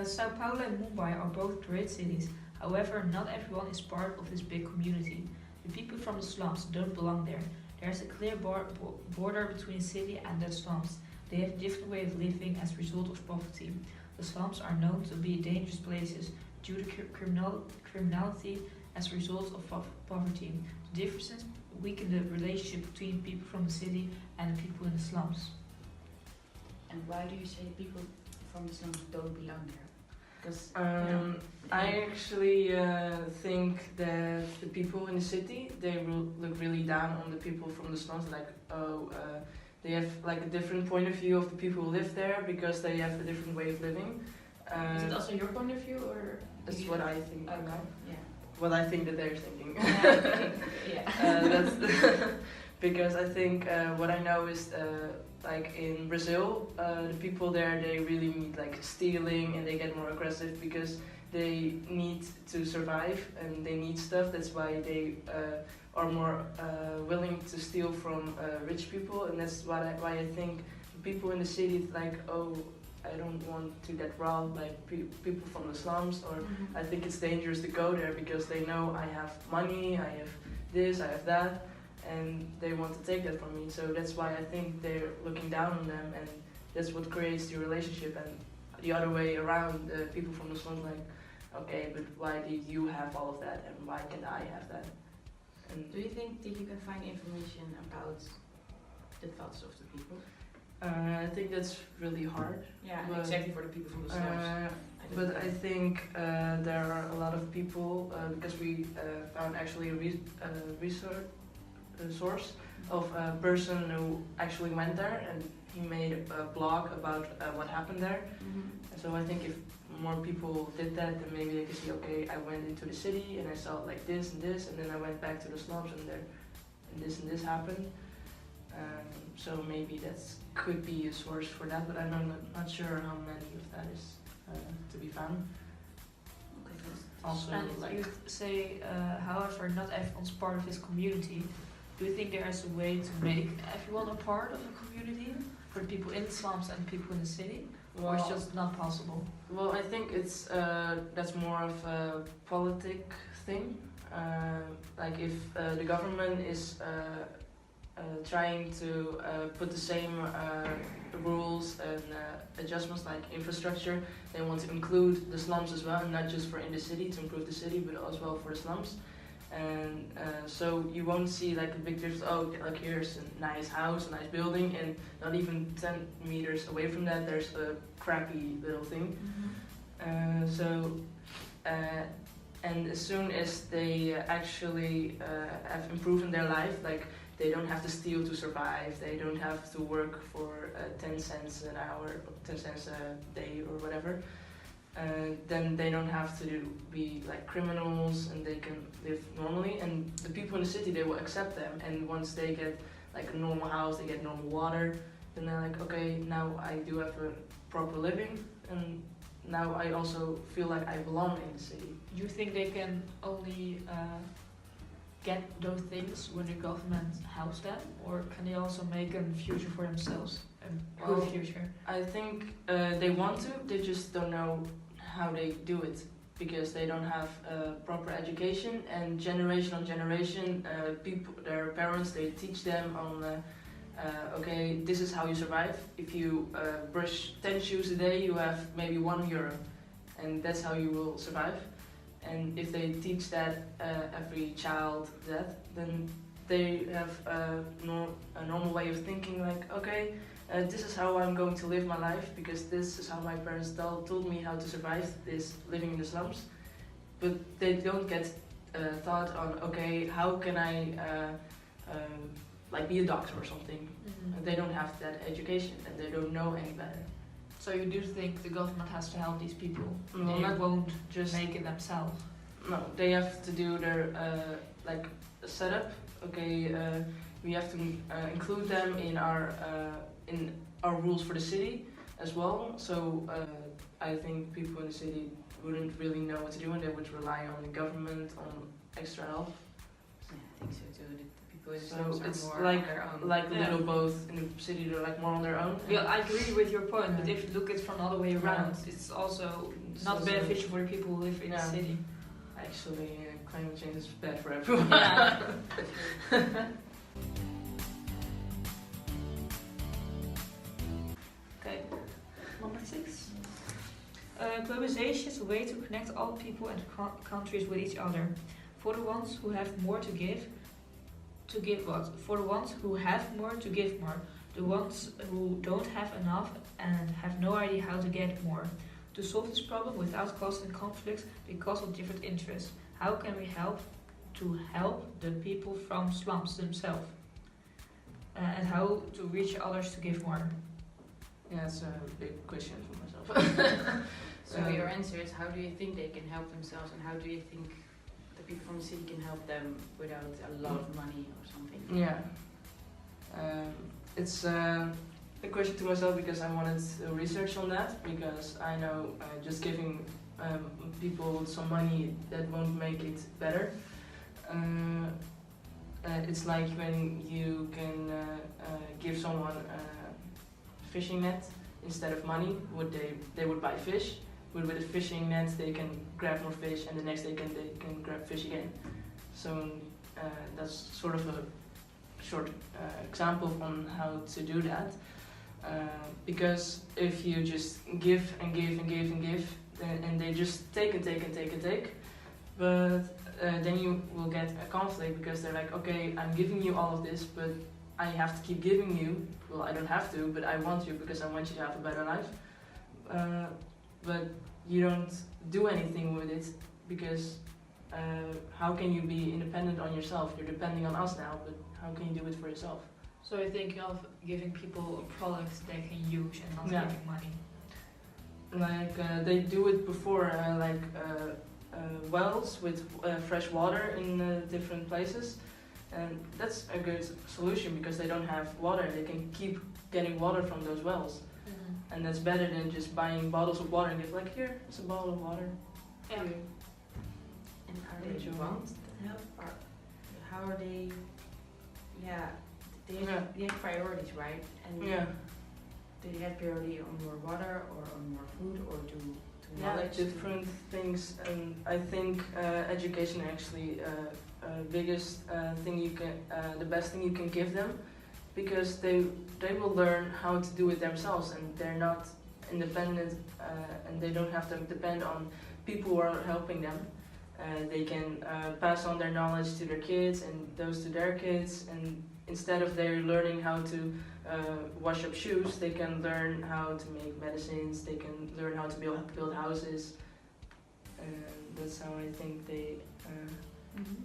Sao Paulo and Mumbai are both great cities. However, not everyone is part of this big community. The people from the slums don't belong there. There's a clear border between the city and the slums. They have a different way of living as a result of poverty. The slums are known to be dangerous places due to criminality as a result of poverty. The differences weaken the relationship between people from the city and the people in the slums. And why do you say people from the slums don't belong there? Because I actually think that the people in the city, they will look really down on the people from the slums, like they have like a different point of view of the people who live there because they have a different way of living. Is it also your point of view, or that's what I think. Okay. Yeah. What I think that they're thinking. Yeah. That's because I think what I know is like in Brazil, the people there, they really need like stealing and they get more aggressive because they need to survive and they need stuff. That's why they are more willing to steal from rich people, and that's why I think people in the city like, oh, I don't want to get robbed like people from the slums, or I think it's dangerous to go there because they know I have money, I have this, I have that, and they want to take that from me. So that's why I think they're looking down on them, and that's what creates the relationship. And the other way around, the people from the slums like, okay, but why do you have all of that and why can't I have that? And do you think that you can find information about the thoughts of the people? I think that's really hard. Yeah, but, exactly, for the people from the slums. But I think there are a lot of people, because we found actually a research source of a person who actually went there, and he made a blog about what happened there. So I think if more people did that, then maybe they could see, okay, I went into the city and I saw like this and this, and then I went back to the slums and there and this happened. So maybe that could be a source for that, but I'm not sure how many of that is to be found. Okay. Also, And like, you say, however, not everyone's part of this community. Do you think there is a way to make everyone a part of a community for the people in the slums and people in the city, or it's just not possible? Well, I think it's that's more of a politic thing. Like if the government is trying to put the same rules and adjustments like infrastructure, they want to include the slums as well, and not just for in the city to improve the city, but as well for the slums. And so you won't see like a big difference. Oh, like here's a nice house, a nice building, and not even 10 meters away from that there's a crappy little thing. And as soon as they actually have improved in their life, like they don't have to steal to survive, they don't have to work for 10 cents an hour, 10 cents a day or whatever, then they don't have to be like criminals and they can live normally. And the people in the city, they will accept them, and once they get like a normal house, they get normal water, then they're like, okay, now I do have a proper living, and now I also feel like I belong in the city. Do you think they can only get those things when the government helps them, or can they also make a future for themselves, a good future? I think they want to, they just don't know how they do it, because they don't have proper education, and generation on generation, people, their parents, they teach them on okay, this is how you survive. If you brush 10 shoes a day, you have maybe €1, and that's how you will survive. And if they teach that every child that, then they have a normal way of thinking, like, okay, this is how I'm going to live my life, because this is how my parents told me how to survive this living in the slums. But they don't get thought on, okay, how can I like be a doctor or something. They don't have that education and they don't know any better. So you do think the government has to help these people? Well, They not won't just make it themselves? No, they have to do their like setup. Okay, we have to include them in our rules for the city as well. So I think people in the city wouldn't really know what to do, and they would rely on the government, on extra help. Yeah, I think so too. The people people in So slums are it's more like on their own. like Yeah. little both in the city, they're like more on their own. Yeah, I agree with your point, but Yeah. if you look at it from the other way around, it's also It's not also- beneficial for the people who live in the Yeah. city. Actually, climate change is bad for everyone. Yeah. Okay, number 6. Globalization is a way to connect all people and countries with each other. For the ones who have more to give what? For the ones who have more to give more. The ones who don't have enough and have no idea how to get more. To solve this problem without causing conflicts because of different interests. How can we help the people from slums themselves? And how to reach others to give more? Yeah, it's a big question for myself. So your answer is, how do you think they can help themselves, and how do you think the people from the city can help them without a lot of money or something? Yeah. It's a question to myself because I wanted to research on that, because I know just giving people some money, that won't make it better. It's like when you can give someone a fishing net instead of money, they would buy fish. But with a fishing net they can grab more fish, and the next day they can grab fish again. So that's sort of a short example on how to do that. Because if you just give and give and give and give, and they just take and take and take and take, but then you will get a conflict, because they're like, okay, I'm giving you all of this, but I have to keep giving you. Well, I don't have to, but I want you because I want you to have a better life. But you don't do anything with it, because how can you be independent on yourself? You're depending on us now, but how can you do it for yourself? So I think of giving people a product they can use and not Yeah. giving money. Like they do it before, wells with fresh water in different places, and that's a good solution because they don't have water. They can keep getting water from those wells, and that's better than just buying bottles of water and give like, here, it's a bottle of water. Yeah. And are Would they you want that help? Or how are they? Yeah, Yeah. they have priorities, right? And Yeah. do they have priority on more water or on more food or to Yeah, knowledge? different things, and I think education actually biggest thing you can, the best thing you can give them, because they will learn how to do it themselves, and they're not independent, and they don't have to depend on people who are helping them. They can pass on their knowledge to their kids and those to their kids, and instead of they're learning how to wash up shoes, they can learn how to make medicines, they can learn how to build houses, and that's how I think they Mhm.